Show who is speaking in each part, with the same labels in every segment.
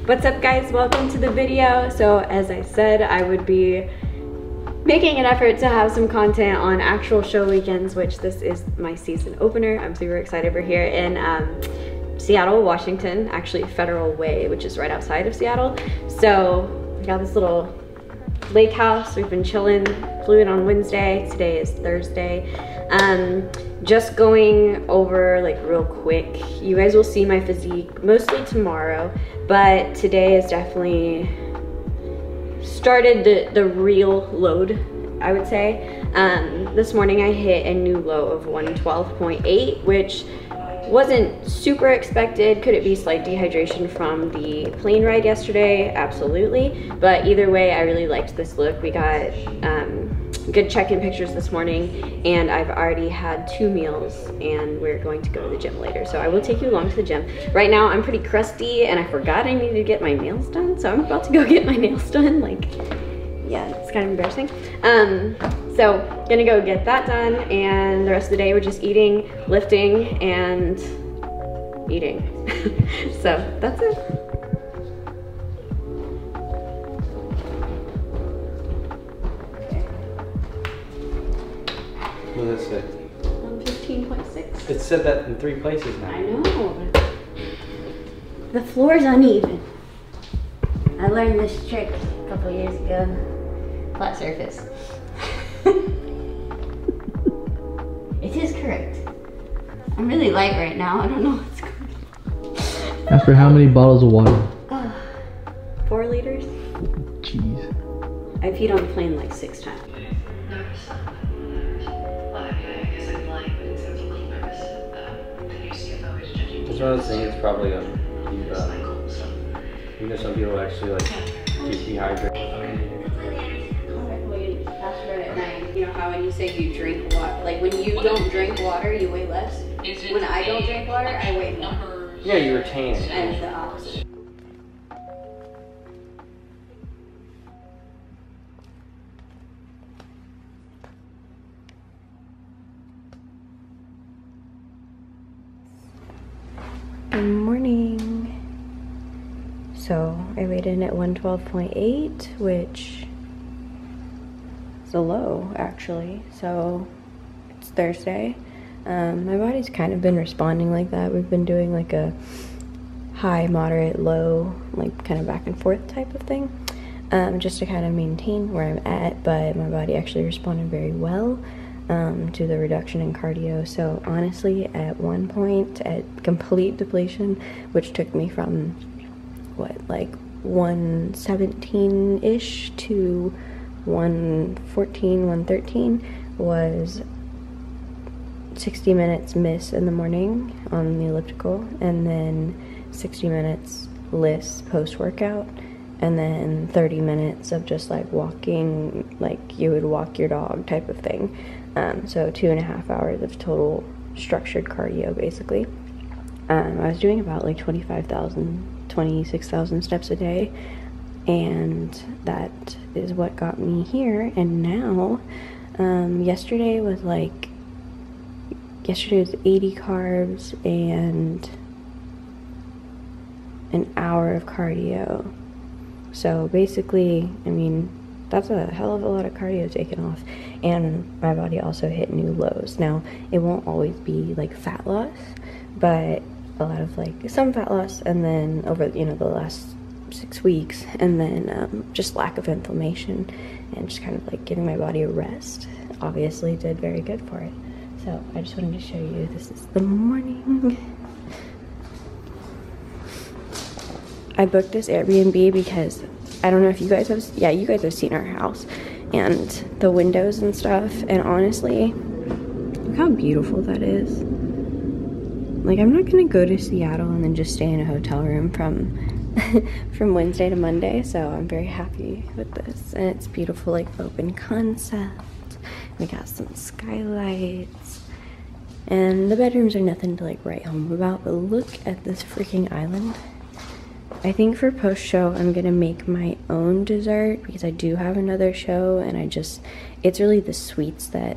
Speaker 1: What's up guys, welcome to the video. So as I said, I would be making an effort to have some content on actual show weekends, which this is my season opener. I'm super excited. We're here in Seattle, Washington, actually Federal Way, which is right outside of Seattle. So we got this little lake house. We've been chilling, flew in on Wednesday. Today is Thursday. Just going over like real quick, you guys will see my physique mostly tomorrow, but today is definitely started the real load, I would say. This morning I hit a new low of 112.8, which wasn't super expected. Could it be slight dehydration from the plane ride yesterday? Absolutely. But either way, I really liked this look. We got good check-in pictures this morning, and I've already had 2 meals, and we're going to go to the gym later. So I will take you along to the gym. Right now, I'm pretty crusty, and I forgot I needed to get my nails done, so I'm about to go get my nails done. Like, yeah, it's kind of embarrassing. So gonna go get that done, and the rest of the day we're just eating, lifting, and eating. So that's it.
Speaker 2: What does it say?
Speaker 1: 15.6.
Speaker 2: It said that in 3 places now.
Speaker 1: I know. The floor's uneven. I learned this trick a couple years ago. Flat surface. It is correct. I'm really light right now. I don't know what's going on.
Speaker 3: After how many bottles of water?
Speaker 1: 4 liters.
Speaker 3: Jeez.
Speaker 1: I peed on the plane like 6 times.
Speaker 2: That's what I was saying. It's probably a you know, some people actually like get dehydrated.
Speaker 1: You know how when you say you drink water, like when you don't drink water, you weigh less. When I don't drink water, I weigh more.
Speaker 2: Yeah, you retain it.
Speaker 1: And the opposite. Good morning. So I weighed in at 112.8, which is a low actually. So it's Thursday. My body's kind of been responding like that. We've been doing like a high, moderate, low, like kind of back and forth type of thing, just to kind of maintain where I'm at. But my body actually responded very well to the reduction in cardio. So honestly, at one point, at complete depletion, which took me from what, like 117-ish to 114, 113, was 60 minutes miss in the morning on the elliptical, and then 60 minutes list post-workout, and then 30 minutes of just like walking, like you would walk your dog type of thing. So 2.5 hours of total structured cardio basically. I was doing about like 26,000 steps a day, and that is what got me here. And now yesterday was 80 carbs and an hour of cardio. So basically, I mean, that's a hell of a lot of cardio taken off, and my body also hit new lows. Now, it won't always be like fat loss, but a lot of like some fat loss, and then over, you know, the last 6 weeks, and then just lack of inflammation, and just kind of like giving my body a rest obviously did very good for it. So I just wanted to show you, this is the morning. I booked this Airbnb because I don't know if you guys have, yeah, you guys have seen our house and the windows and stuff, and honestly, look how beautiful that is. Like, I'm not gonna go to Seattle and then just stay in a hotel room from from Wednesday to Monday, so I'm very happy with this. And it's beautiful, like open concept. We got some skylights, and the bedrooms are nothing to like write home about, but look at this freaking island. I think for post show I'm gonna make my own dessert because I do have another show, and it's really the sweets that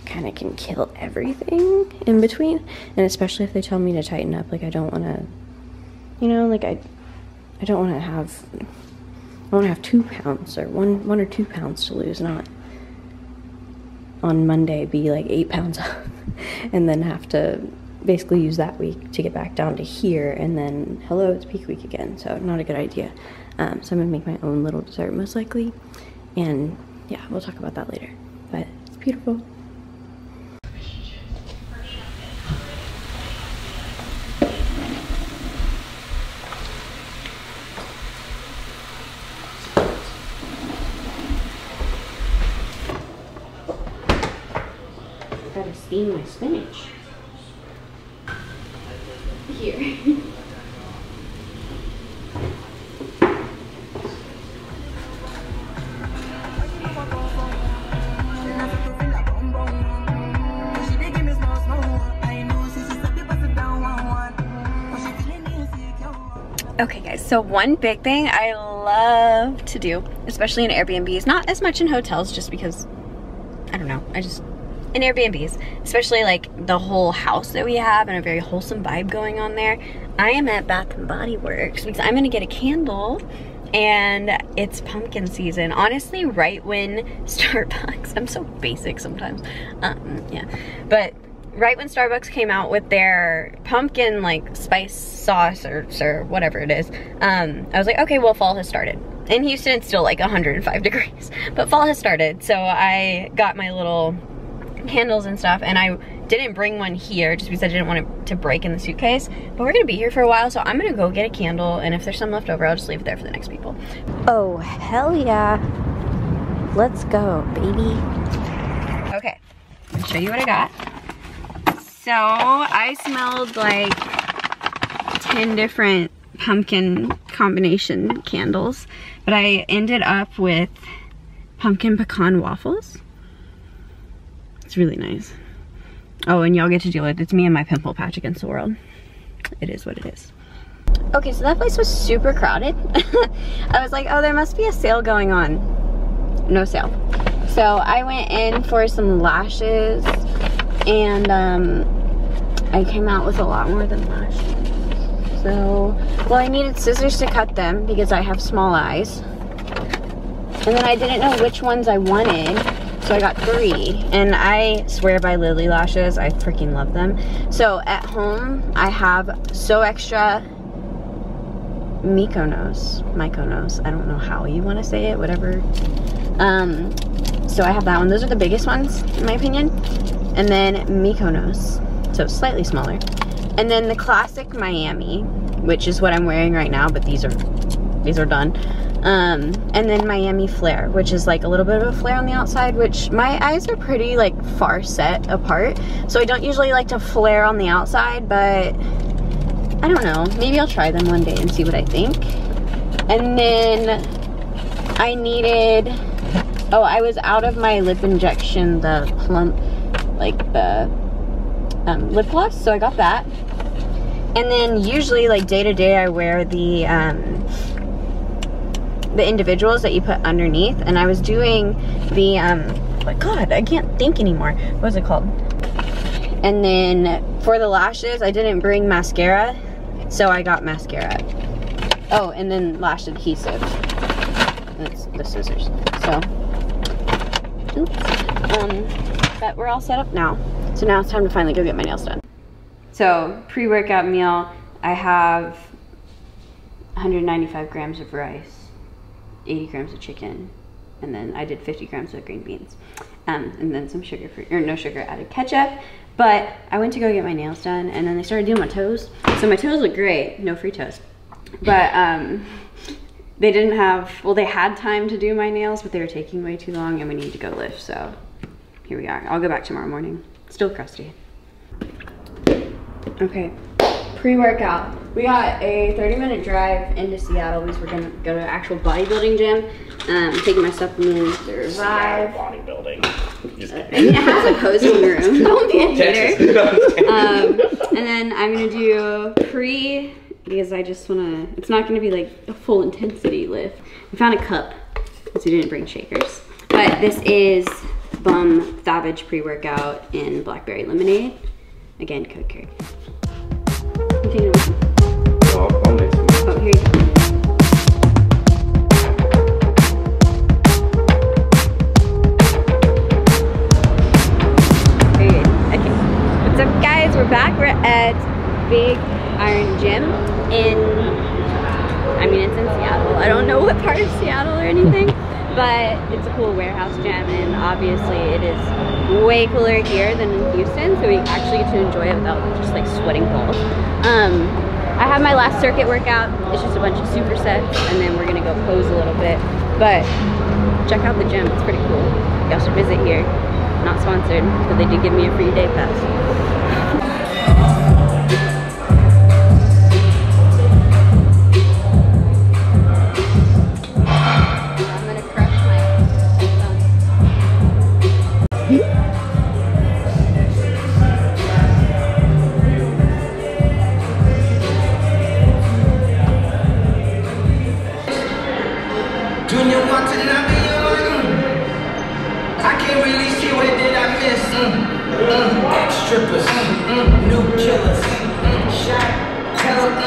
Speaker 1: kind of can kill everything in between, and especially if they tell me to tighten up. Like, I don't want to, you know, like I don't want to have 2 pounds or one or 2 pounds to lose, not on Monday be like 8 pounds up and then have to basically use that week to get back down to here, and then hello, it's peak week again. So not a good idea. So I'm gonna make my own little dessert most likely, and yeah, we'll talk about that later, but it's beautiful. I gotta steam my spinach. Here. Okay guys, so one big thing I love to do, especially in Airbnbs, not as much in hotels just because, I don't know, in Airbnbs, especially like the whole house that we have and a very wholesome vibe going on there. I am at Bath & Body Works because I'm gonna get a candle and it's pumpkin season. Honestly, right when Starbucks, I'm so basic sometimes, yeah, but right when Starbucks came out with their pumpkin like spice sauce or whatever it is, I was like, okay, well, fall has started. In Houston, it's still like 105 degrees, but fall has started. So I got my little candles and stuff, and I didn't bring one here just because I didn't want it to break in the suitcase, but we're gonna be here for a while, so I'm gonna go get a candle, and if there's some left over, I'll just leave it there for the next people. Oh, hell yeah. Let's go, baby. Okay, I'll show you what I got. So I smelled like 10 different pumpkin combination candles, but I ended up with pumpkin pecan waffles. It's really nice. Oh, and y'all get to deal with it. It's me and my pimple patch against the world. It is what it is. Okay, so that place was super crowded. I was like, oh, there must be a sale going on. No sale. So I went in for some lashes, and I came out with a lot more than lashes. So, well, I needed scissors to cut them because I have small eyes. And then I didn't know which ones I wanted, so I got 3. And I swear by Lily lashes, I freaking love them. So at home, I have So Extra Mykonos. I don't know how you want to say it, whatever. So I have that one. Those are the biggest ones, in my opinion. And then Mykonos, so slightly smaller. And then the classic Miami, which is what I'm wearing right now, but these are done. And then Miami Flare, which is like a little bit of a flare on the outside, which my eyes are pretty like far set apart, so I don't usually like to flare on the outside, but I don't know, maybe I'll try them one day and see what I think. And then I needed, oh, I was out of my lip injection, the plump, like the lip gloss, so I got that. And then usually like day to day I wear the individuals that you put underneath, and I was doing the oh my god, I can't think anymore, what is it called? And then for the lashes, I didn't bring mascara, so I got mascara. Oh, and then lash adhesive. That's the scissors. So oops. But we're all set up now, so now it's time to finally go get my nails done. So pre-workout meal, I have 195 grams of rice, 80 grams of chicken, and then I did 50 grams of green beans, and then some sugar free, or no sugar added ketchup. But I went to go get my nails done, and then they started doing my toes. So my toes look great, no free toes. But they didn't have, well, they had time to do my nails, but they were taking way too long, and we need to go lift, so here we are. I'll go back tomorrow morning. Still crusty. Okay, pre-workout. We got a 30-minute drive into Seattle because we're gonna go to an actual bodybuilding gym. I'm taking my supplements to revive.
Speaker 2: Bodybuilding.
Speaker 1: It has a posing room. Don't be a hater. And then I'm gonna do pre, because I just wanna, it's not gonna be like a full intensity lift. We found a cup because we didn't bring shakers. But this is Bum Savage pre-workout in blackberry lemonade. Again, code Kerigan.
Speaker 2: I'll make some.
Speaker 1: Oh, here you go. Iron Gym in, I mean, it's in Seattle. I don't know what part of Seattle or anything, but it's a cool warehouse gym, and obviously it is way cooler here than in Houston, so we actually get to enjoy it without just like sweating balls. I have my last circuit workout. It's just a bunch of supersets, and then we're gonna go pose a little bit. But check out the gym, it's pretty cool. Y'all should visit here. Not sponsored, but they did give me a free day pass.
Speaker 4: Strippers, new killers, shot, tell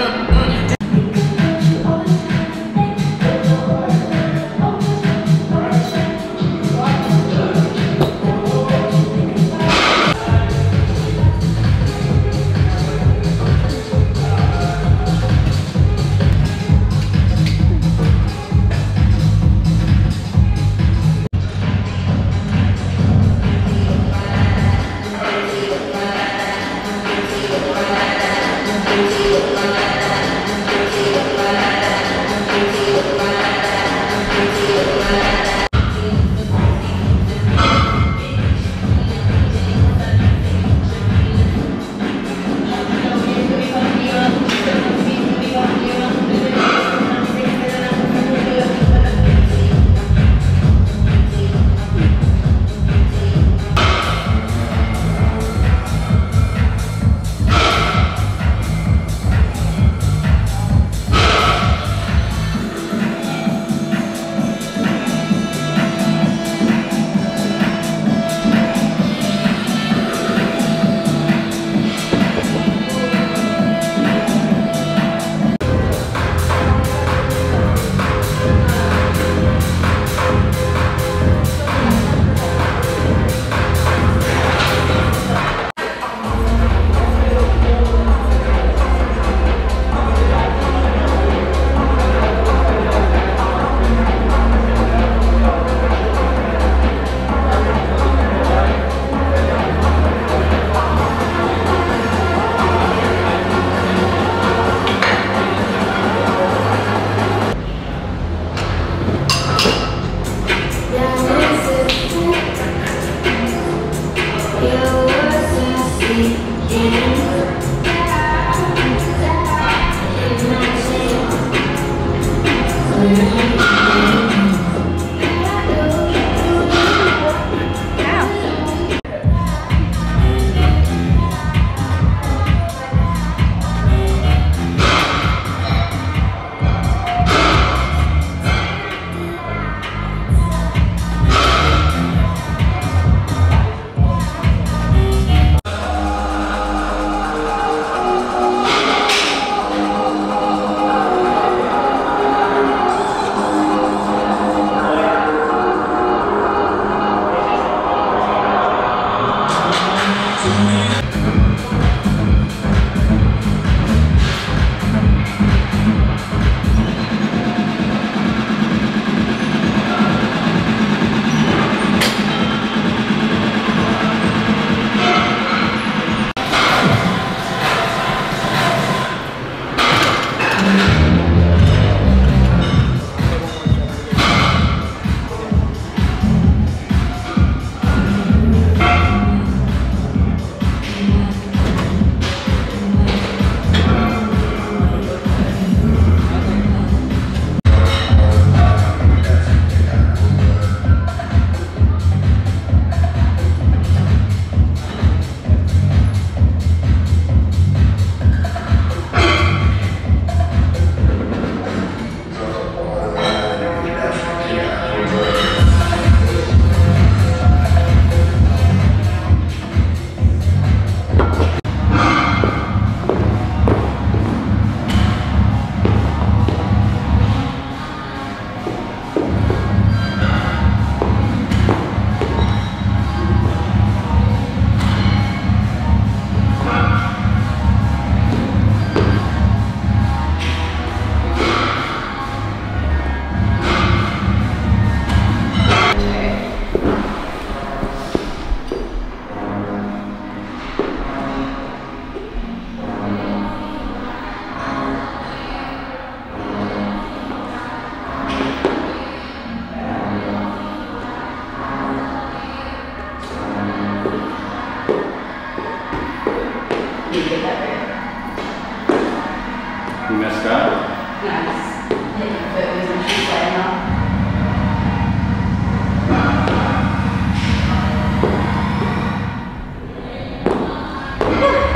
Speaker 2: You messed up?
Speaker 1: Nice. Hit my foot was when she's sliding off.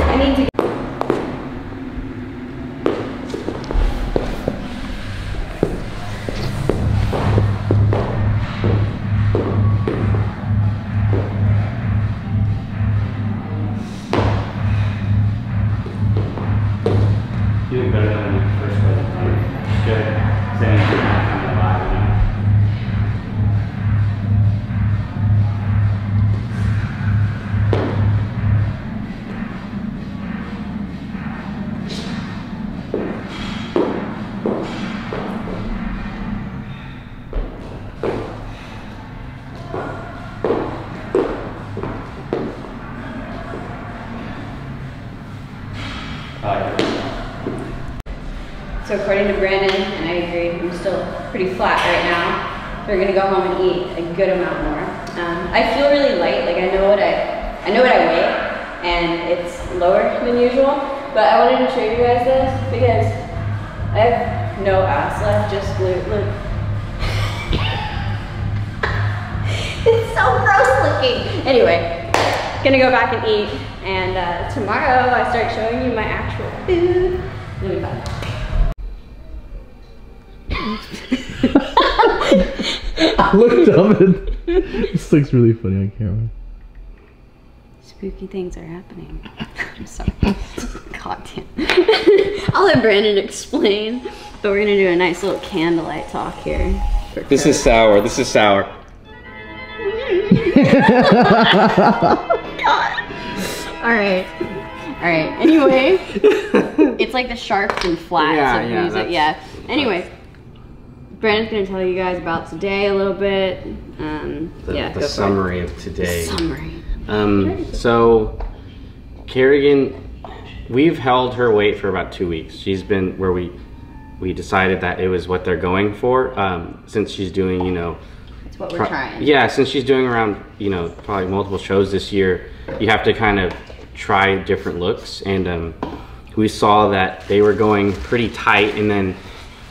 Speaker 1: I need to.
Speaker 2: You look better than the first one. Good. Saying you're not coming alive, you know?
Speaker 1: So according to Brandon, and I agree, I'm still pretty flat right now. We're gonna go home and eat a good amount more. I feel really light, like I know what I weigh, and it's lower than usual. But I wanted to show you guys this because I have no ass left, just glute. Look. It's so gross looking. Anyway, gonna go back and eat, and tomorrow I start showing you my actual food. It'll be fun.
Speaker 3: I looked up and this looks really funny on camera.
Speaker 1: Spooky things are happening. I'm sorry. God damn. I'll let Brandon explain, but we're gonna do a nice little candlelight talk here.
Speaker 2: This is sour. This is sour.
Speaker 1: God. All right. Anyway, it's like the sharps and flats of music. Yeah. Anyway, Brandon's gonna tell you guys about today a little bit.
Speaker 2: The summary of today.
Speaker 1: Summary.
Speaker 2: So Kerigan, we've held her weight for about 2 weeks. She's been where we decided that it was what they're going for. Since she's doing, you know,
Speaker 1: it's what we're trying.
Speaker 2: Yeah, since she's doing around, you know, probably multiple shows this year, you have to kind of try different looks, and we saw that they were going pretty tight, and then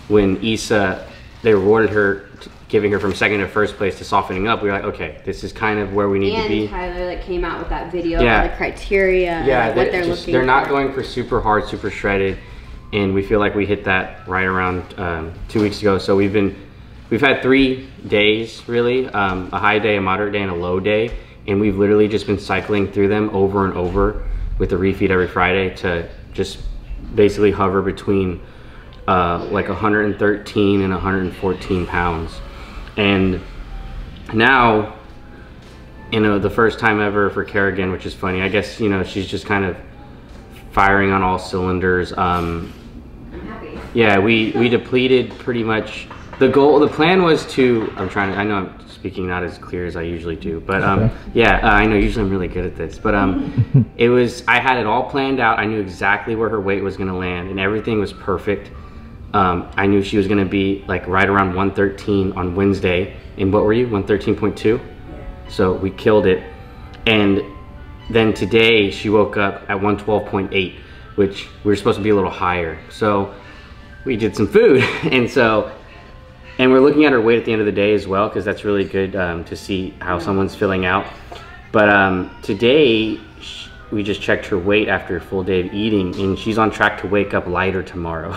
Speaker 2: when Issa, they rewarded her, giving her from second to first place to softening up, we were like, okay, this is kind of where we need to be.
Speaker 1: And Tyler like came out with that video of the criteria, like what they're looking for.
Speaker 2: They're not going for super hard, super shredded, and we feel like we hit that right around 2 weeks ago. So we've had 3 days really, a high day, a moderate day, and a low day, and we've literally just been cycling through them over and over with a refeed every Friday to just basically hover between like 113 and 114 pounds. And now, you know, the first time ever for Kerigan, which is funny, I guess, you know, she's just kind of firing on all cylinders. I'm happy. Yeah, we depleted pretty much. The plan was to, I know I'm speaking not as clear as I usually do, but I know usually I'm really good at this, but I had it all planned out. I knew exactly where her weight was gonna land, and everything was perfect. I knew she was gonna be like right around 113 on Wednesday, and what were you, 113.2? So we killed it. And then today she woke up at 112.8, which we were supposed to be a little higher. So we did some food, and we're looking at her weight at the end of the day as well, because that's really good to see how someone's filling out. But today, we just checked her weight after a full day of eating, and she's on track to wake up lighter tomorrow.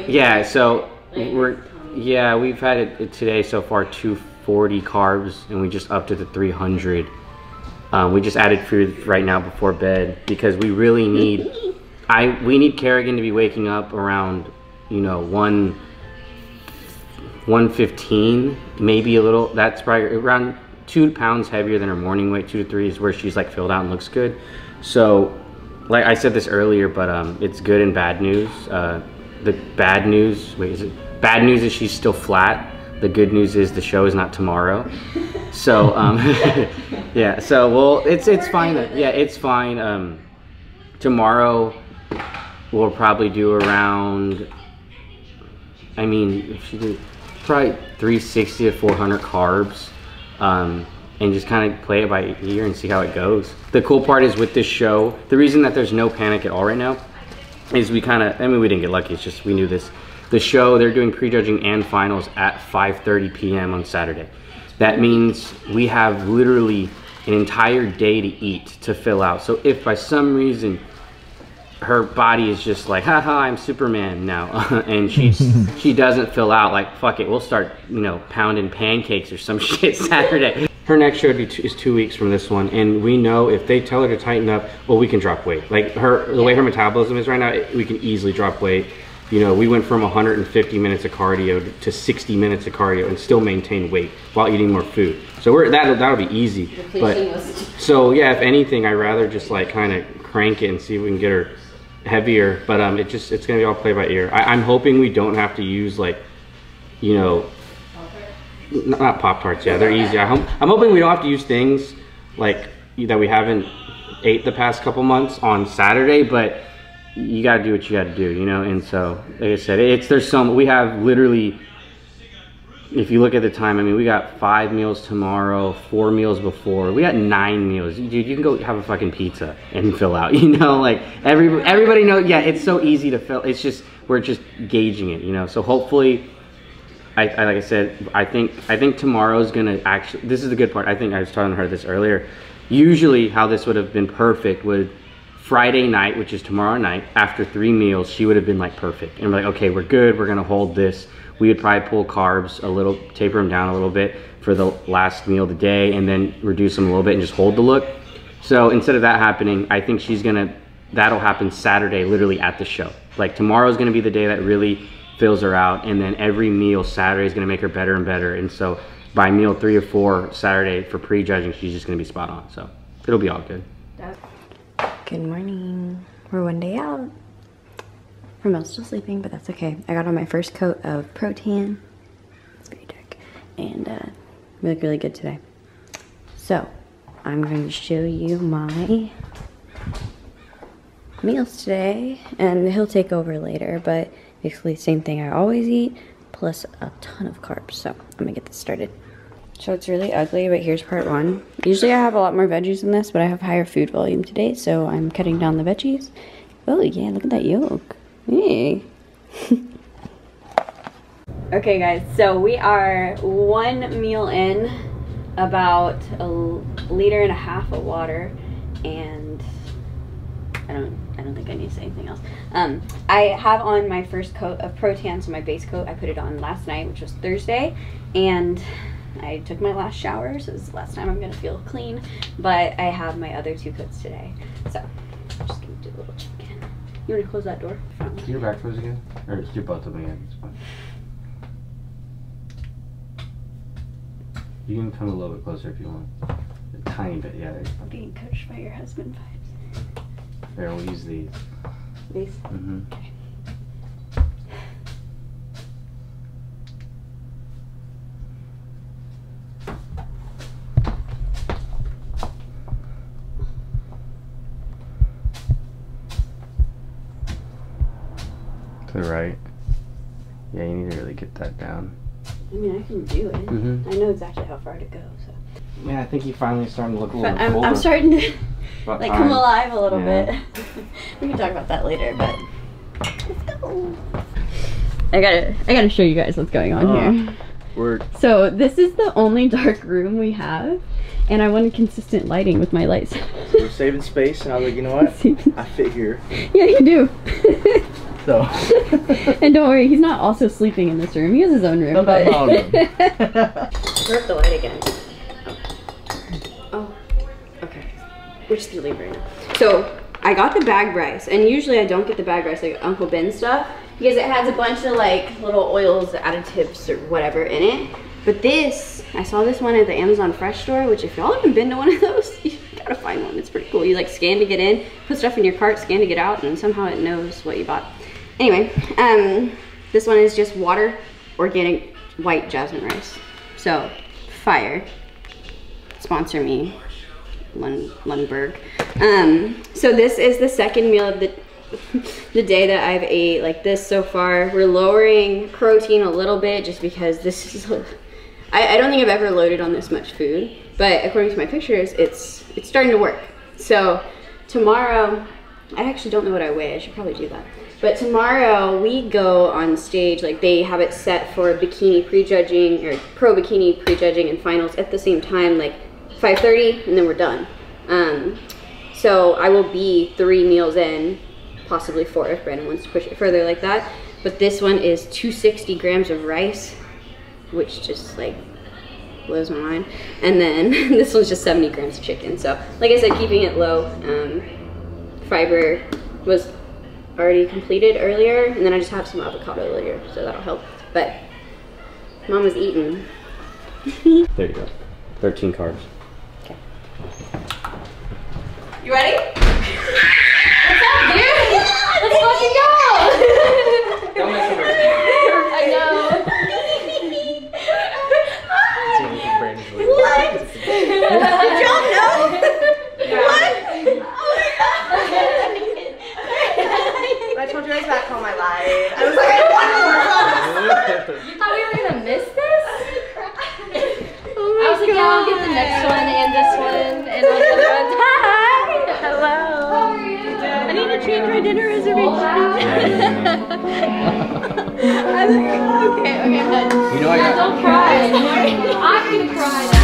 Speaker 2: Yeah, so we've had it today so far 240 carbs, and we just upped it to 300. We just added food right now before bed because we really need, we need Kerigan to be waking up around, you know, 115, maybe a little. That's probably around 2 pounds heavier than her morning weight. 2 to 3 is where she's like filled out and looks good. So, like I said this earlier, but it's good and bad news. The bad news, bad news is she's still flat. The good news is the show is not tomorrow. So, yeah. So, well, it's fine. Yeah, it's fine. Tomorrow we'll probably do around, I mean, if she did probably 360 to 400 carbs, and just kind of play it by ear and see how it goes. The cool part is with this show, the reason that there's no panic at all right now is we kind of, I mean, we didn't get lucky, it's just we knew this. The show, they're doing prejudging and finals at 5:30 p.m. on Saturday. That means we have literally an entire day to eat to fill out. So if by some reason her body is just like, haha, I'm Superman now, and she doesn't fill out, like, fuck it, we'll start, you know, pounding pancakes or some shit Saturday. Her next show is 2 weeks from this one, and we know if they tell her to tighten up, well, we can drop weight. Like the way her metabolism is right now, we can easily drop weight. You know, we went from 150 minutes of cardio to 60 minutes of cardio and still maintain weight while eating more food. So that'll be easy. But so yeah, if anything, I'd rather just like kind of crank it and see if we can get her heavier. But it's gonna be all play by ear. I'm hoping we don't have to use, like, you know, not Pop-Tarts. Yeah, they're easy. I'm hoping we don't have to use things like that we haven't ate the past couple months on Saturday, but you gotta do what you gotta do, you know. And so, like I said, we have literally, if you look at the time, I mean, we got 5 meals tomorrow, 4 meals before, we got 9 meals. Dude, you can go have a fucking pizza and fill out, you know. Like everybody knows. Yeah, it's so easy to fill. It's just, we're just gauging it, you know. So hopefully, like I said, I think tomorrow's gonna actually, this is the good part. I think I was telling her this earlier. Usually how this would have been perfect would, Friday night, which is tomorrow night, after 3 meals, she would have been like perfect. And we're like, okay, we're good, we're gonna hold this. We would probably pull carbs a little, taper them down a little bit for the last meal of the day, and then reduce them a little bit and just hold the look. So instead of that happening, I think that'll happen Saturday, literally at the show. Like tomorrow's gonna be the day that really fills her out, and then every meal Saturday is gonna make her better and better. And so by meal 3 or 4 Saturday for prejudging, she's just gonna be spot on. So it'll be all good.
Speaker 1: Good morning. We're one day out. Ramel's still sleeping, but that's okay. I got on my first coat of protein. It's very dark. And we look really good today. So, I'm going to show you my meals today. And he'll take over later, but basically the same thing I always eat, plus a ton of carbs. So, I'm going to get this started. So it's really ugly, but here's part 1. Usually I have a lot more veggies in this, but I have higher food volume today, so I'm cutting down the veggies. Oh yeah, look at that yolk. Hey. Okay guys, so we are 1 meal in, about 1.5 liters of water, and I don't think I need to say anything else. I have on my first coat of protein, so my base coat, I put it on last night, which was Thursday, and I took my last shower, so this is the last time I'm gonna feel clean, but I have my other 2 coats today. So I'm just gonna do a little check in. You wanna close that door?
Speaker 2: Do your back close again? Or just do both of them again, it's fine. You can come a little bit closer if you want. A tiny bit, yeah.
Speaker 1: I'm being coached by your husband vibes.
Speaker 2: There, we'll use these.
Speaker 1: These?
Speaker 2: Mm-hmm.
Speaker 1: Okay.
Speaker 2: To the right. Yeah, you need to really get that down.
Speaker 1: I mean, I can do it.
Speaker 2: Mm-hmm.
Speaker 1: I know exactly how far to go, so.
Speaker 2: Yeah, I think you finally starting to look a little
Speaker 1: But I'm starting to like come alive a little
Speaker 2: Yeah.
Speaker 1: bit. We can talk about that later, but let's go. I gotta show you guys what's going on here. So this is the only dark room we have, and I wanted consistent lighting with my lights.
Speaker 3: We're saving space, and I was like, you know what? I fit here.
Speaker 1: Yeah, you do.
Speaker 3: So.
Speaker 1: And don't worry, he's not also sleeping in this room. He has his own room.
Speaker 3: No,
Speaker 1: but...
Speaker 3: no, no.
Speaker 1: Turn up the light again. Oh, okay. We're just gonna leave right now. So I got the bagged rice, and usually I don't get the bagged rice like Uncle Ben stuff because it has a bunch of like little oils, additives, or whatever in it. But this, I saw this one at the Amazon Fresh store, which if y'all haven't been to one of those, you gotta find one. It's pretty cool. You like scan to get in, put stuff in your cart, scan to get out, and somehow it knows what you bought. Anyway, this one is just water, organic white jasmine rice. So, fire. Sponsor me, Lundberg. So this is the second meal of the day that I've ate like this so far. We're lowering protein a little bit just because this is, I don't think I've ever loaded on this much food, but according to my pictures, it's starting to work. So tomorrow I actually don't know what I weigh. I should probably do that. But tomorrow we go on stage, like they have it set for bikini prejudging or pro bikini prejudging and finals at the same time, like 5:30, and then we're done. So I will be 3 meals in, possibly 4 if Brandon wants to push it further like that. But this one is 260 grams of rice, which just like blows my mind. And then this one's just 70 grams of chicken. So like I said, keeping it low. Fiber was already completed earlier, and then I just have some avocado later, so that'll help. But Mama's eating.
Speaker 2: There you go. 13 carbs.
Speaker 1: Okay. You ready? What's up, dude? Let's fucking go!
Speaker 2: Don't mess with her.
Speaker 1: I know. What? Did y'all know? What?
Speaker 5: I told you I was back home, I lied. I was like, I want more.
Speaker 1: You thought we were gonna miss this? Oh my
Speaker 6: I was like, yeah, I'll get the next one and this one and all the other ones. Hi!
Speaker 1: Hello.
Speaker 6: How are you?
Speaker 1: I need to change my dinner reservation. Okay, but
Speaker 2: You know I got.
Speaker 6: Don't cry. I'm gonna cry now.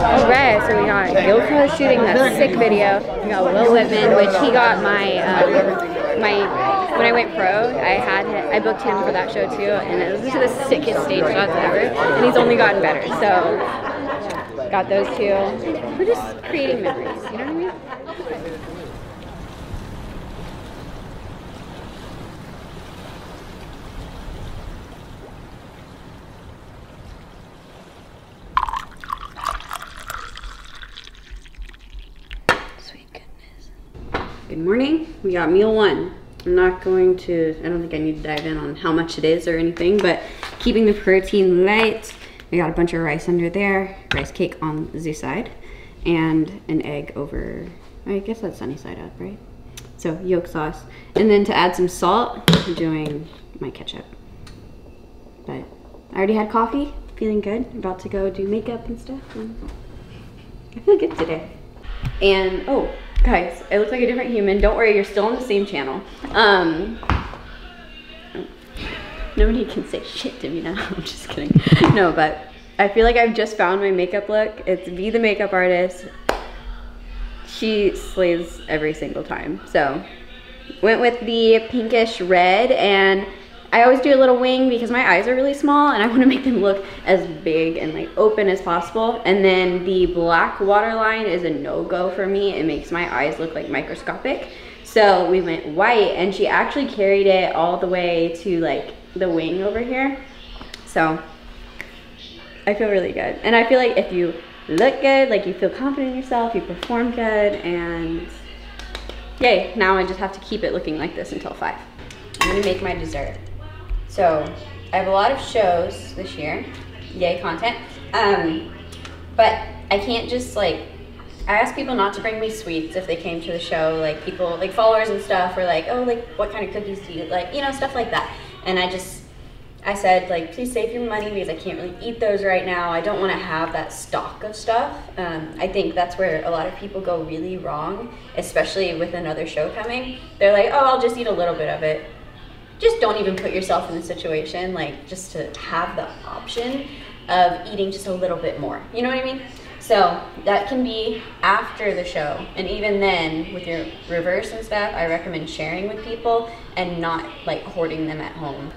Speaker 1: Alright, so we got GoPro shooting that sick video. We got Will Whitman, which he got when I went pro, I booked him for that show too, and these are the sickest stage shots ever, and he's only gotten better. So got those two. We're just creating memories, you know what I mean? Good morning. We got meal 1. I'm not going to, I don't think I need to dive in on how much it is or anything, but keeping the protein light. We got a bunch of rice under there, rice cake on the side, and an egg over, I guess that's sunny side up, right? So yolk sauce. And then to add some salt, I'm doing my ketchup. But I already had coffee, feeling good. About to go do makeup and stuff. And I feel good today. And, oh, guys, I look like a different human. Don't worry, you're still on the same channel. Nobody can say shit to me now. I'm just kidding. No, but I feel like I've just found my makeup look. It's V the makeup artist. She slays every single time. So, went with the pinkish red, and I always do a little wing because my eyes are really small and I want to make them look as big and like open as possible. And then the black waterline is a no-go for me. It makes my eyes look like microscopic. So we went white, and she actually carried it all the way to like the wing over here. So I feel really good. And I feel like if you look good, like you feel confident in yourself, you perform good, and yay, now I just have to keep it looking like this until 5. I'm gonna make my dessert. So I have a lot of shows this year, yay content, but I can't just like, I ask people not to bring me sweets if they came to the show, like people, like followers and stuff were like, oh, like what kind of cookies do you like, you know, stuff like that. And I said like, please save your money because I can't really eat those right now. I don't want to have that stock of stuff. I think that's where a lot of people go really wrong, especially with another show coming. They're like, oh, I'll just eat a little bit of it. Just don't even put yourself in the situation, like just to have the option of eating just a little bit more. You know what I mean? So that can be after the show. And even then, with your reverse and stuff, I recommend sharing with people and not like hoarding them at home.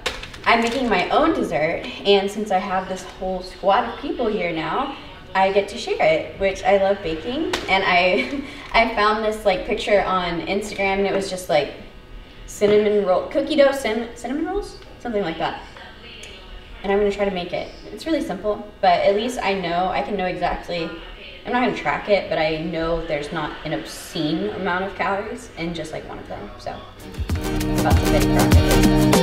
Speaker 1: I'm making my own dessert, and since I have this whole squad of people here now, I get to share it, which I love baking. And I found this like picture on Instagram, and it was just like cinnamon roll, cookie dough cinnamon rolls, something like that. And I'm gonna try to make it. It's really simple, but at least I can know exactly, I'm not gonna track it, but I know there's not an obscene amount of calories in just like one of them. So, about to fit it.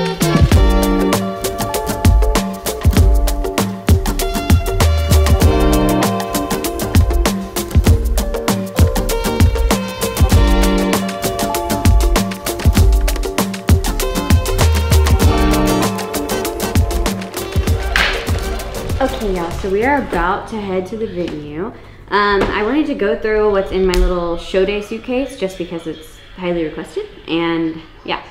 Speaker 1: so we are about to head to the venue. I wanted to go through what's in my little show day suitcase just because it's highly requested, and yeah.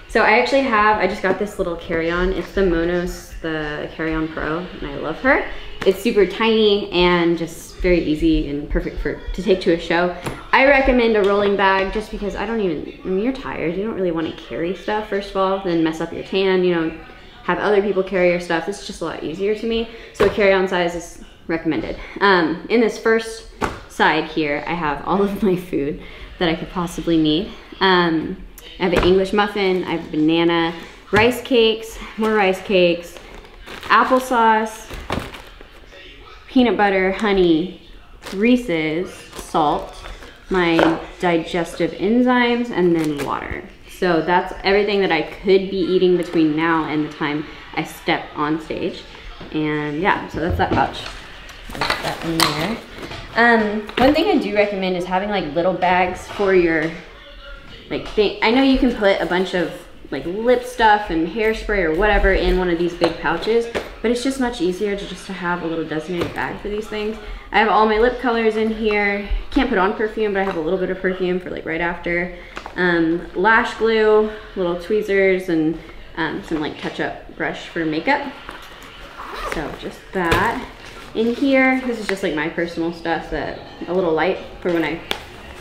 Speaker 1: So I just got this little carry-on. It's the Monos, the Carry-On Pro, and I love her. It's super tiny and just very easy and perfect to take to a show. I recommend a rolling bag just because I mean, you're tired. You don't really want to carry stuff, first of all, then mess up your tan, you know, have other people carry your stuff. It's just a lot easier to me. So a carry-on size is recommended. In this first side here, I have all of my food that I could possibly need. I have an English muffin, I have a banana, rice cakes, more rice cakes, applesauce, peanut butter, honey, Reese's, salt, my digestive enzymes, and then water. So that's everything that I could be eating between now and the time I step on stage. And yeah, so that's that pouch. Put that in there. One thing I do recommend is having like little bags for your like thing. I know you can put a bunch of like lip stuff and hairspray or whatever in one of these big pouches, but it's just much easier to just have a little designated bag for these things. I have all my lip colors in here. Can't put on perfume, but I have a little bit of perfume for like right after. Lash glue, little tweezers, and some like touch-up brush for makeup. So just that. In here, this is just like my personal stuff, a little light for when I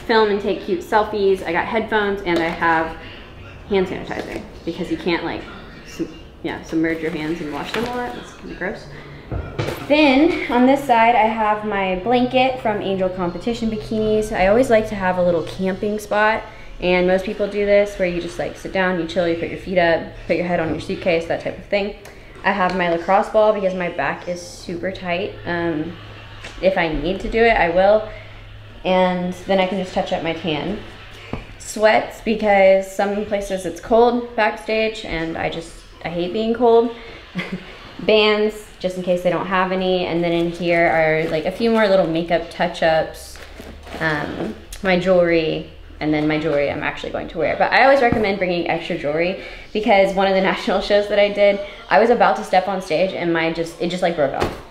Speaker 1: film and take cute selfies. I got headphones, and I have hand sanitizer because you can't like submerge your hands and wash them a lot. It's kind of gross. Then on this side I have my blanket from Angel Competition Bikinis. I always like to have a little camping spot, and most people do this where you just like sit down, you chill, you put your feet up, put your head on your suitcase, that type of thing. I have my lacrosse ball because my back is super tight. If I need to do it, I will, and then I can just touch up my tan. Sweats because some places it's cold backstage and I hate being cold. Bands just in case they don't have any, and then in here are like a few more little makeup touch-ups, my jewelry, and then my jewelry I'm actually going to wear. But I always recommend bringing extra jewelry because one of the national shows that I did, I was about to step on stage and it just like broke off.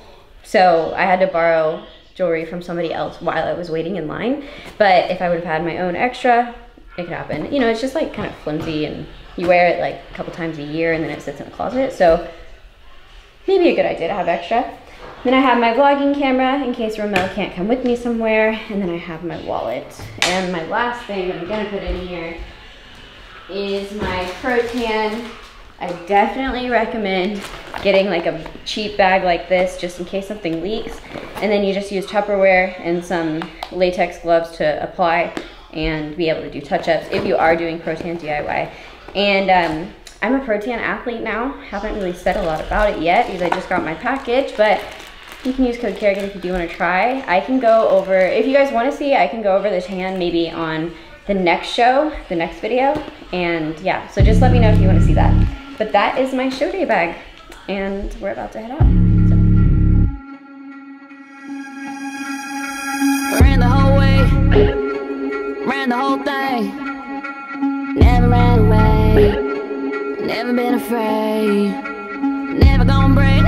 Speaker 1: So I had to borrow jewelry from somebody else while I was waiting in line. But if I would have had my own extra, it could happen. You know, it's just like kind of flimsy and you wear it like a couple times a year and then it sits in a closet. So maybe a good idea to have extra. Then I have my vlogging camera in case Romel can't come with me somewhere. And then I have my wallet. And my last thing I'm gonna put in here is my Protan. I definitely recommend getting like a cheap bag like this just in case something leaks. And then you just use Tupperware and some latex gloves to apply and be able to do touch-ups if you are doing Protan DIY. And I'm a Protan athlete now. Haven't really said a lot about it yet because I just got my package, but you can use code Kerigan if you do want to try. I can go over, if you guys want to see, I can go over the tan maybe on the next show, the next video. And yeah, so just let me know if you want to see that. But that is my show day bag and we're about to head out.
Speaker 7: Ran the whole way, ran the whole thing, never ran away, never been afraid, never gonna break,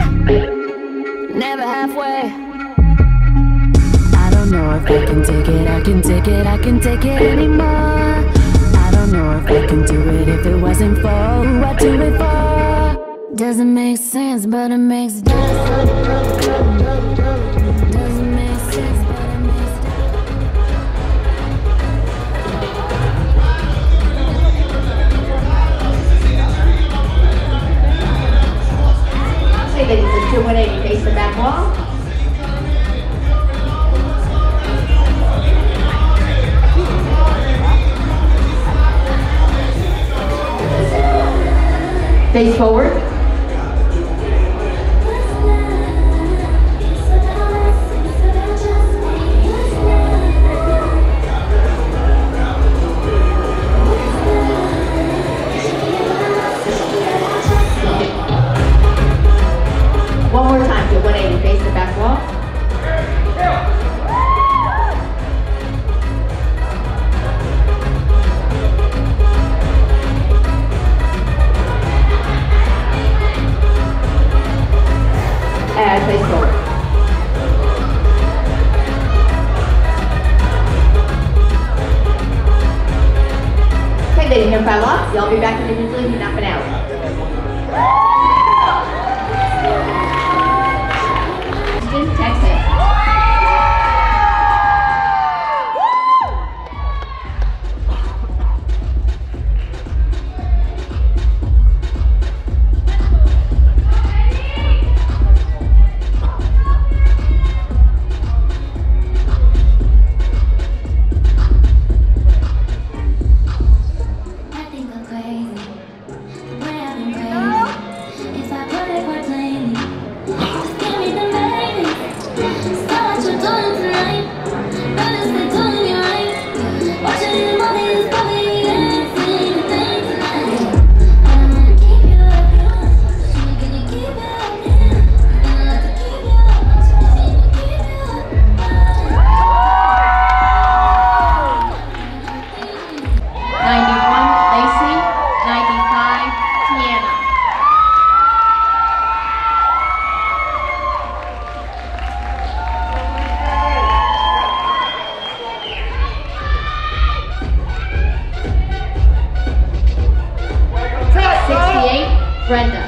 Speaker 7: never halfway. I don't know if I can take it, I can take it anymore. I don't know if I can do it if it wasn't for who I do it for. Doesn't make sense, but it makes sense. Doesn't make sense, but it makes sense.
Speaker 8: Say that it's a 180 face the back wall. Face forward. One more time to 180, face the back wall. container fell off. Y'all be back individually in half an hour. Texas. Brenda.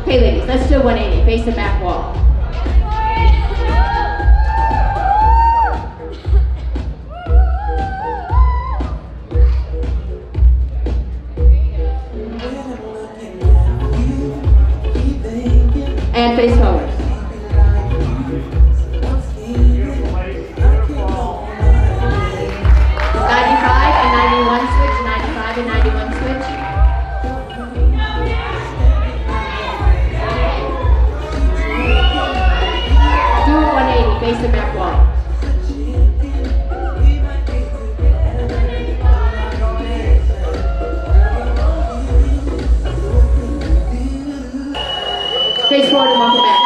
Speaker 8: Okay, ladies, let's do 180. Face the back wall. And face forward. Face the back wall. Face forward and walk it back.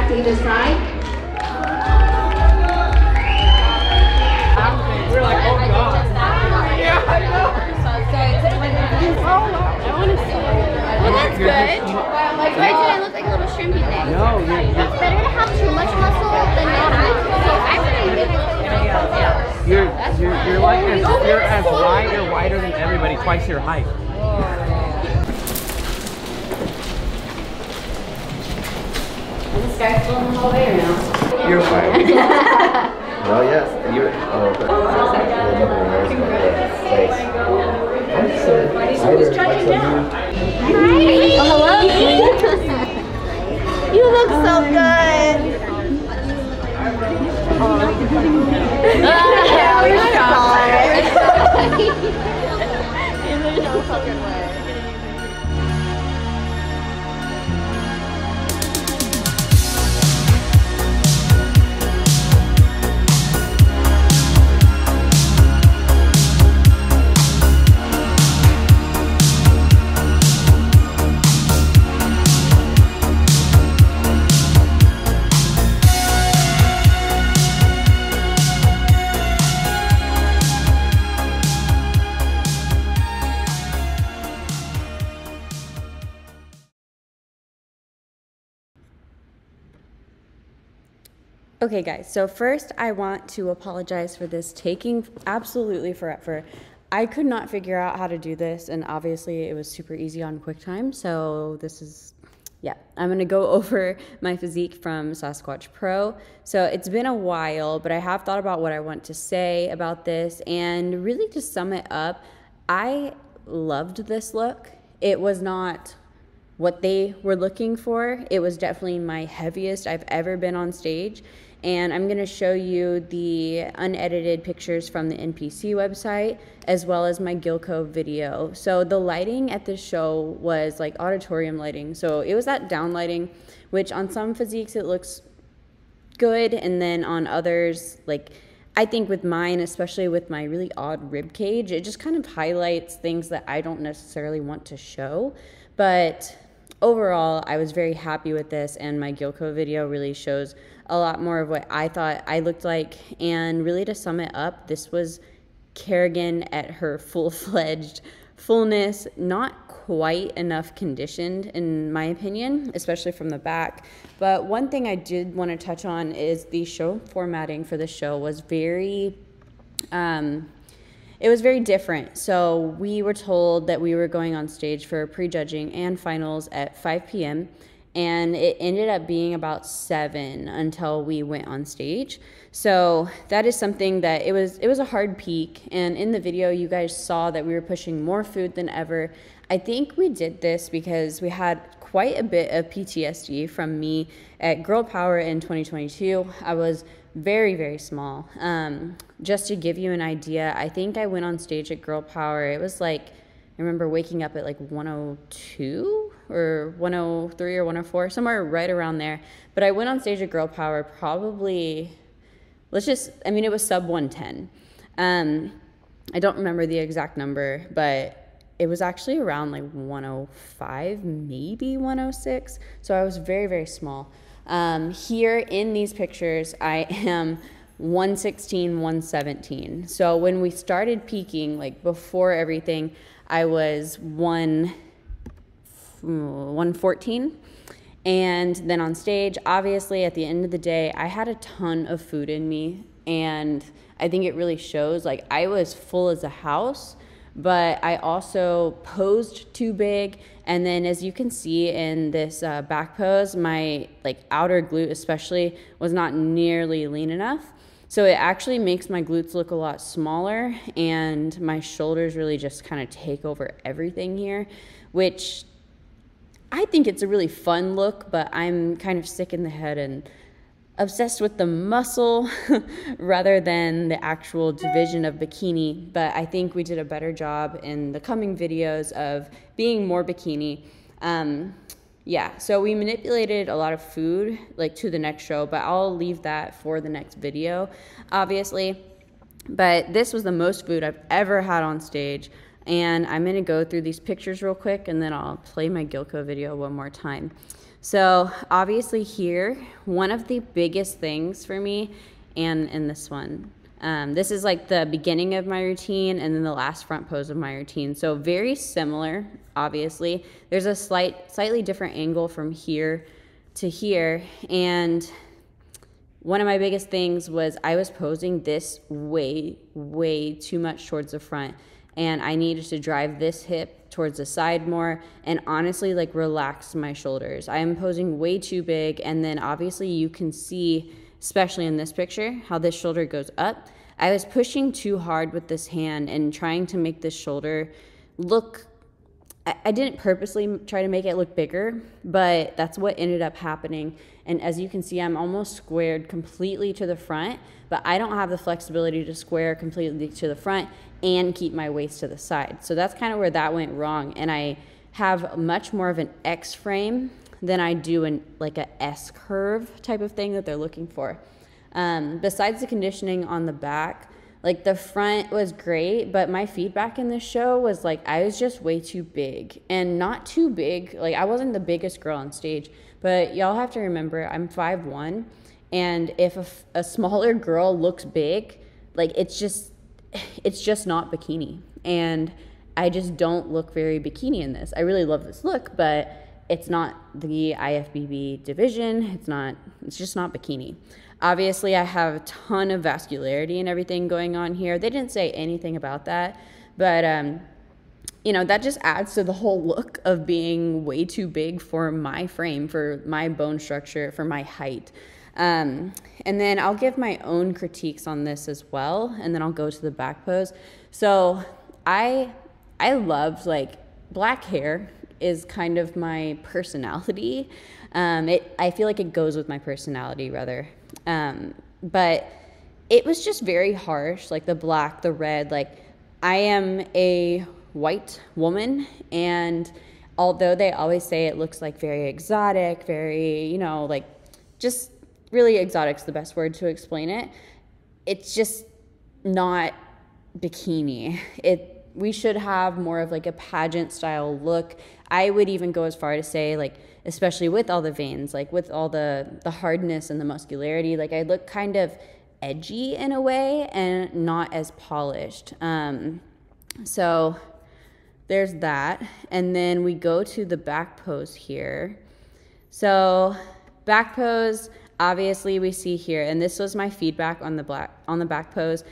Speaker 8: Either side.
Speaker 6: We're like, oh god. Yeah, I know. I want to see it. Well, that's good. Like, why did I look like a little shrimpy thing? No, it's better to have too much muscle than not. So I really
Speaker 9: you're like you're as wide or wider than everybody, twice your height.
Speaker 6: This guy's still in the hallway or no?
Speaker 10: You're fine. Well, yes. You're. Oh, but
Speaker 6: Who's judging now? Hi. Oh, hello.
Speaker 5: You look so good.
Speaker 6: Yeah, we saw it.
Speaker 5: There's no fucking way.
Speaker 1: Okay guys, so first I want to apologize for this taking absolutely forever. I could not figure out how to do this, and obviously it was super easy on QuickTime, so this is, yeah. I'm gonna go over my physique from Sasquatch Pro. So it's been a while, but I have thought about what I want to say about this, and really to sum it up, I loved this look. It was not what they were looking for. It was definitely my heaviest I've ever been on stage. And I'm going to show you the unedited pictures from the NPC website, as well as my Gilco video. So the lighting at this show was like auditorium lighting. So it was that down lighting, which on some physiques it looks good, and then on others, like I think with mine, especially with my really odd rib cage, it just kind of highlights things that I don't necessarily want to show. But overall, I was very happy with this, and my Gilco video really shows a lot more of what I thought I looked like. And really, to sum it up, this was Kerigan at her full-fledged fullness, not quite enough conditioned in my opinion, especially from the back. But one thing I did want to touch on is the show formatting for the show was very it was very different. So we were told that we were going on stage for prejudging and finals at 5 p.m. and it ended up being about 7 until we went on stage. So that is something that it was a hard peak, and in the video you guys saw that we were pushing more food than ever. I think we did this because we had quite a bit of PTSD from me at Girl Power in 2022. I was very, very small. Just to give you an idea, I think I went on stage at Girl Power. It was like, I remember waking up at like 102 or 103 or 104, somewhere right around there. But I went on stage at Girl Power probably, it was sub 110. I don't remember the exact number, but it was actually around like 105, maybe 106. So I was very, very small. Here in these pictures, I am 116, 117. So when we started peaking, like before everything, I was 114. And then on stage, obviously at the end of the day, I had a ton of food in me. And I think it really shows, like I was full as a house, but I also posed too big. And then as you can see in this back pose, my like outer glute especially was not nearly lean enough. So it actually makes my glutes look a lot smaller, and my shoulders really just kind of take over everything here, which I think it's a really fun look, but I'm kind of sick in the head and obsessed with the muscle rather than the actual division of bikini. But I think we did a better job in the coming videos of being more bikini. Yeah, so we manipulated a lot of food like to the next show, but I'll leave that for the next video, obviously. But this was the most food I've ever had on stage. And I'm gonna go through these pictures real quick, and then I'll play my Gilco video one more time. So obviously here, one of the biggest things for me, and in this one, this is like the beginning of my routine and then the last front pose of my routine. So very similar, obviously. There's a slightly different angle from here to here. And one of my biggest things was I was posing this way, way too much towards the front. And I needed to drive this hip towards the side more and honestly like relax my shoulders. I am posing way too big, and then obviously you can see, especially in this picture, how this shoulder goes up. I was pushing too hard with this hand and trying to make this shoulder look, I didn't purposely try to make it look bigger, but that's what ended up happening. And as you can see, I'm almost squared completely to the front, but I don't have the flexibility to square completely to the front and keep my waist to the side. So that's kind of where that went wrong. And I have much more of an X frame than I do in like a S curve type of thing that they're looking for. Besides the conditioning on the back, like the front was great, but my feedback in this show was like I was just way too big, and not too big. Like I wasn't the biggest girl on stage, but y'all have to remember I'm 5'1", and if a smaller girl looks big, like it's just not bikini, and I just don't look very bikini in this. I really love this look, but it's not the IFBB division. It's just not bikini. Obviously, I have a ton of vascularity and everything going on here. They didn't say anything about that, but you know, that just adds to the whole look of being way too big for my frame, for my bone structure, for my height. And then I'll give my own critiques on this as well, and then I'll go to the back pose. So I loved like black hair
Speaker 11: is kind of my personality. I feel like it goes with my personality rather. But it was just very harsh, like the black, the red. Like, I am a white woman, and although they always say it looks like very exotic, very, you know, like just really exotic's the best word to explain it. It's just not bikini. We should have more of like a pageant style look. I would even go as far to say, like, especially with all the veins, like with all the hardness and the muscularity, like I look kind of edgy in a way and not as polished. So there's that. And then we go to the back pose here. So back pose, obviously we see here, and this was my feedback on the back pose.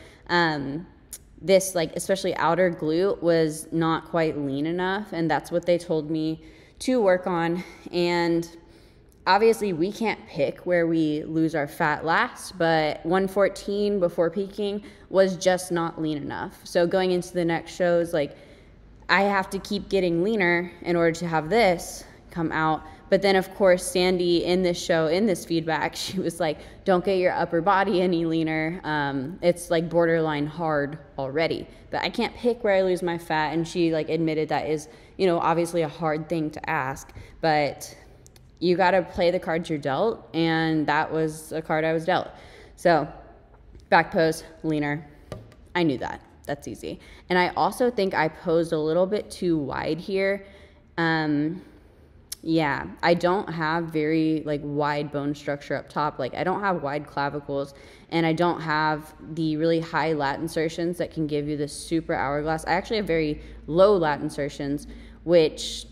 Speaker 11: This, like, especially outer glute was not quite lean enough, and that's what they told me to work on. And obviously we can't pick where we lose our fat last, but 114 before peaking was just not lean enough. So going into the next shows, like, I have to keep getting leaner in order to have this come out. But then, of course, Sandy in this show, in this feedback, she was like, don't get your upper body any leaner. It's like borderline hard already. But I can't pick where I lose my fat. And she like admitted that is, you know, obviously a hard thing to ask. But you got to play the cards you're dealt. And that was a card I was dealt. So back pose, leaner. I knew that. That's easy. And I also think I posed a little bit too wide here. Yeah, I don't have very like wide bone structure up top. Like I don't have wide clavicles, and I don't have the really high lat insertions that can give you this super hourglass. I actually have very low lat insertions, which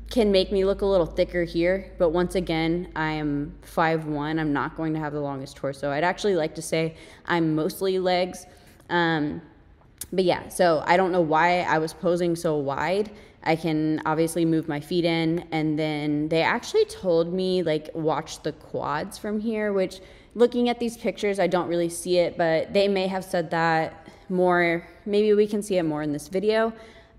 Speaker 11: can make me look a little thicker here. But once again, I am 5'1". I'm not going to have the longest torso. I'd actually like to say I'm mostly legs. But yeah, so I don't know why I was posing so wide. I can obviously move my feet in, and then they actually told me like watch the quads from here, which looking at these pictures I don't really see it, but they may have said that more. Maybe we can see it more in this video.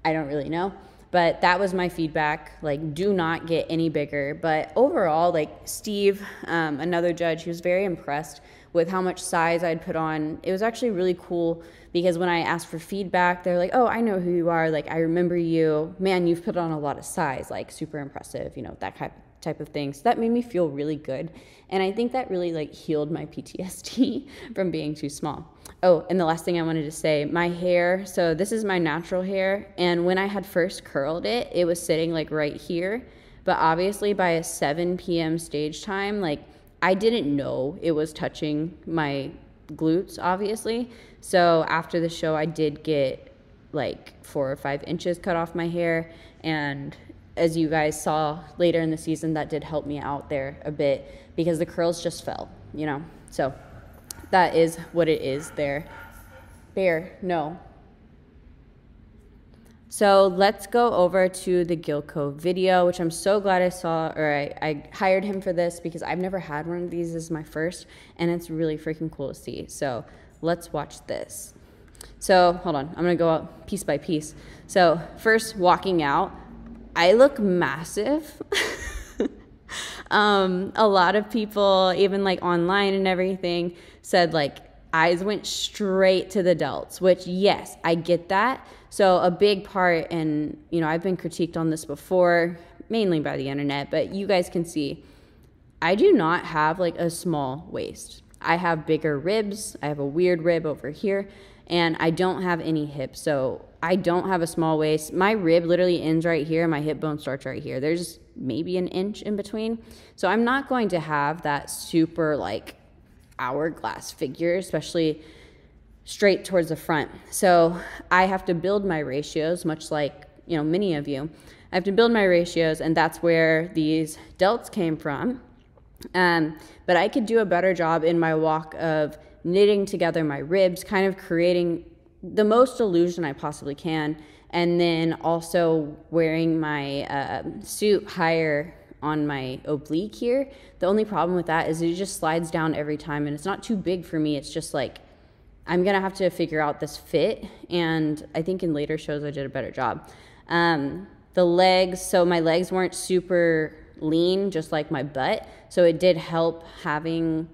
Speaker 11: I don't really know, but that was my feedback. Like, do not get any bigger. But overall, like Steve, another judge, he was very impressed with how much size I'd put on. It was actually really cool because when I asked for feedback, they're like, oh, I know who you are. Like, I remember you. Man, you've put on a lot of size, like super impressive, you know, that type of thing. So that made me feel really good. And I think that really like healed my PTSD from being too small. Oh, and the last thing I wanted to say, my hair. So this is my natural hair. And when I had first curled it, it was sitting like right here. But obviously by a 7 p.m. stage time, like I didn't know it was touching my glutes, obviously. So after the show, I did get like 4 or 5 inches cut off my hair. And as you guys saw later in the season, that did help me out there a bit because the curls just fell, you know? So that is what it is there. Bear, no. So let's go over to the Gilco video, which I'm so glad I saw, or I hired him for this because I've never had one of these. This is my first, and it's really freaking cool to see. So let's watch this. So hold on, I'm gonna go out piece by piece. So first, walking out, I look massive. A lot of people, even like online and everything, said like eyes went straight to the delts, which yes, I get that. So a big part, and you know, I've been critiqued on this before, mainly by the internet, but you guys can see, I do not have like a small waist. I have bigger ribs. I have a weird rib over here, and I don't have any hips. So I don't have a small waist. My rib literally ends right here. My hip bone starts right here. There's maybe an inch in between. So I'm not going to have that super like hourglass figure, especially straight towards the front. So I have to build my ratios, much like, you know, many of you. I have to build my ratios, and that's where these delts came from. But I could do a better job in my walk of knitting together my ribs, kind of creating the most illusion I possibly can, and then also wearing my suit higher on my oblique here. The only problem with that is it just slides down every time, and it's not too big for me. It's just like, I'm gonna have to figure out this fit, and I think in later shows I did a better job. The legs, so my legs weren't super lean, just like my butt. So it did help having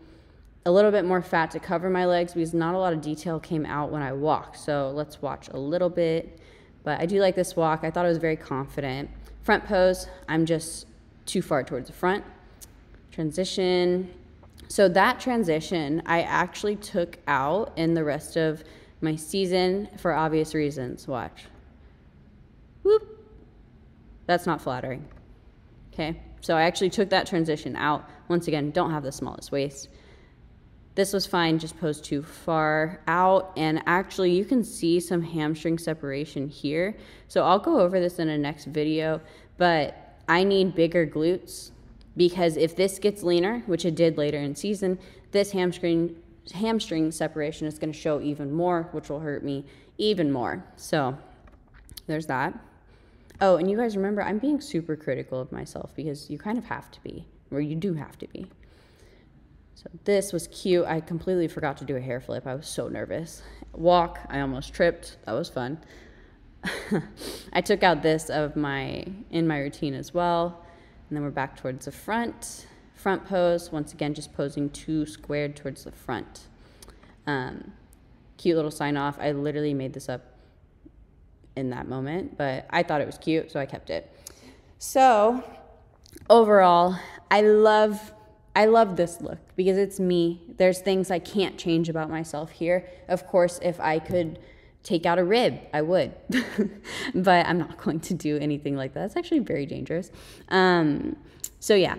Speaker 11: a little bit more fat to cover my legs because not a lot of detail came out when I walked. So let's watch a little bit. But I do like this walk. I thought I was very confident. Front pose, I'm just too far towards the front. Transition. So that transition, I actually took out in the rest of my season for obvious reasons. Watch. Whoop. That's not flattering. Okay, so I actually took that transition out. Once again, don't have the smallest waist. This was fine, just posed too far out. And actually you can see some hamstring separation here. So I'll go over this in a next video, but I need bigger glutes because if this gets leaner, which it did later in season, this hamstring separation is gonna show even more, which will hurt me even more. So there's that. Oh, and you guys remember, I'm being super critical of myself because you kind of have to be, or you do have to be. So this was cute. I completely forgot to do a hair flip. I was so nervous. Walk, I almost tripped. That was fun. I took out this in my routine as well. And then we're back towards the front. Front pose, once again, just posing too squared towards the front. Cute little sign off. I literally made this up in that moment, but I thought it was cute, so I kept it. So overall, I love this look because it's me. There's things I can't change about myself here. Of course, if I could take out a rib, I would, but I'm not going to do anything like that. It's actually very dangerous. So yeah,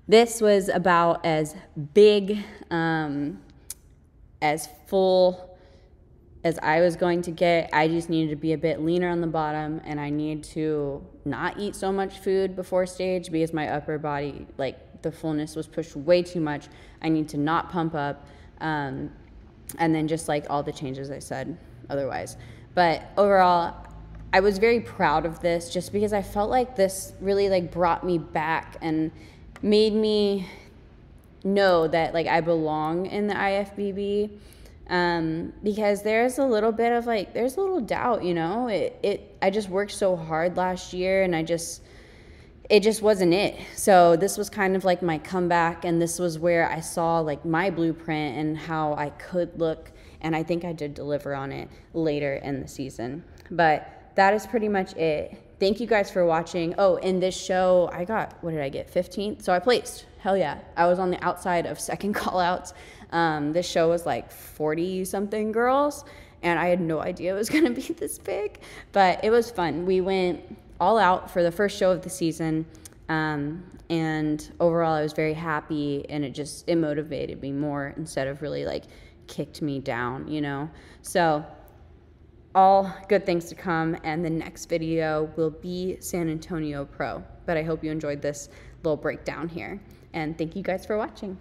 Speaker 11: this was about as big, as full as I was going to get. I just needed to be a bit leaner on the bottom, and I needed to not eat so much food before stage because my upper body, like the fullness was pushed way too much. I need to not pump up, and then just like all the changes I said otherwise. But overall, I was very proud of this just because I felt like this really like brought me back and made me know that like I belong in the IFBB. Because there's a little bit of like, there's a little doubt, you know, I just worked so hard last year and it just wasn't it. So this was kind of like my comeback, and this was where I saw like my blueprint and how I could look. And I think I did deliver on it later in the season, but that is pretty much it. Thank you guys for watching. Oh, in this show, I got, what did I get? 15th. So I placed. Hell yeah. I was on the outside of second call outs. This show was like 40 something girls, and I had no idea it was going to be this big, but it was fun. We went all out for the first show of the season. And overall I was very happy, and it motivated me more instead of really like kicked me down, you know? So all good things to come, and the next video will be San Antonio Pro. But I hope you enjoyed this little breakdown here, and thank you guys for watching.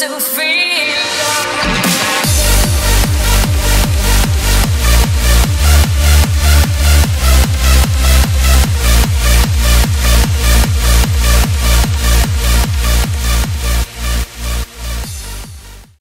Speaker 7: So free.